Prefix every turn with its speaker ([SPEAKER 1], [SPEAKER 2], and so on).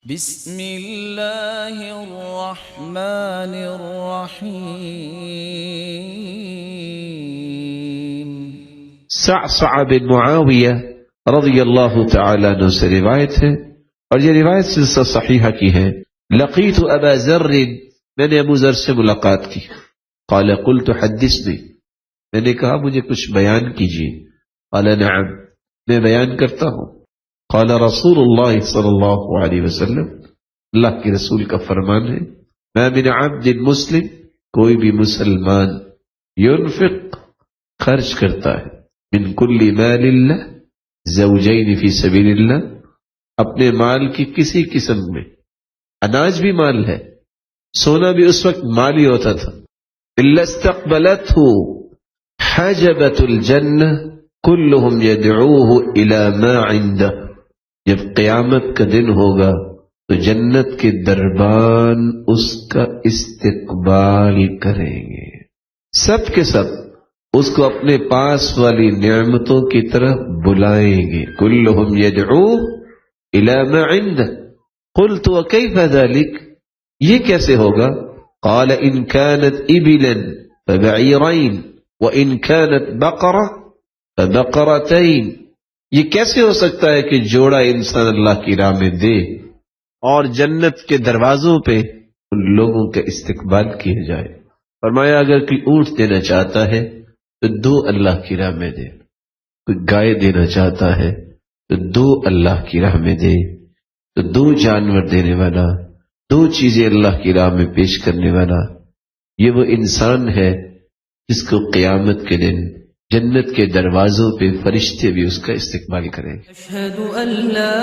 [SPEAKER 1] بسم اللہ الرحمن الرحیم۔
[SPEAKER 2] صعصع بن معاویہ رضی اللہ تعالیٰ عنہ سے روایت ہے، اور یہ روایت سلسلہ صحیحہ کی ہے۔ لقیت ابا ذر، میں نے ابو ذر سے ملاقات کی۔ قال قلت حدثنی، میں نے کہا مجھے کچھ بیان کیجیے۔ قال نعم، میں بیان کرتا ہوں۔ قال رسول اللہ صلی اللہ علیہ وسلم، اللہ کے رسول کا فرمان ہے، ما من عبد مسلم، کوئی بھی مسلمان، ينفق، خرچ کرتا ہے، من کل مال اللہ، زوجین فی سبیل اللہ، اپنے مال کی کسی قسم میں، اناج بھی مال ہے، سونا بھی اس وقت مال ہی ہوتا تھا، الا استقبلته حجبۃ الجنہ کلهم يدعوه الى ما عنده، جب قیامت کا دن ہوگا تو جنت کے دربان اس کا استقبال کریں گے، سب کے سب اس کو اپنے پاس والی نعمتوں کی طرف بلائیں گے۔ کلہم یدعو الی ما عنده، قلت وکیف ذلک، یہ کیسے ہوگا؟ قال ان كانت ابلا فبعیرین وان كانت بقرہ فبقرتین، یہ کیسے ہو سکتا ہے کہ جوڑا انسان اللہ کی راہ میں دے اور جنت کے دروازوں پہ ان لوگوں کا استقبال کیا جائے؟ فرمایا اگر کوئی اونٹ دینا چاہتا ہے تو دو اللہ کی راہ میں دے، کوئی گائے دینا چاہتا ہے تو دو اللہ کی راہ میں دے، تو دو جانور دینے والا، دو چیزیں اللہ کی راہ میں پیش کرنے والا، یہ وہ انسان ہے جس کو قیامت کے دن جنت کے دروازوں پہ فرشتے بھی اس کا استقبال کریں۔
[SPEAKER 1] اشہد ان لا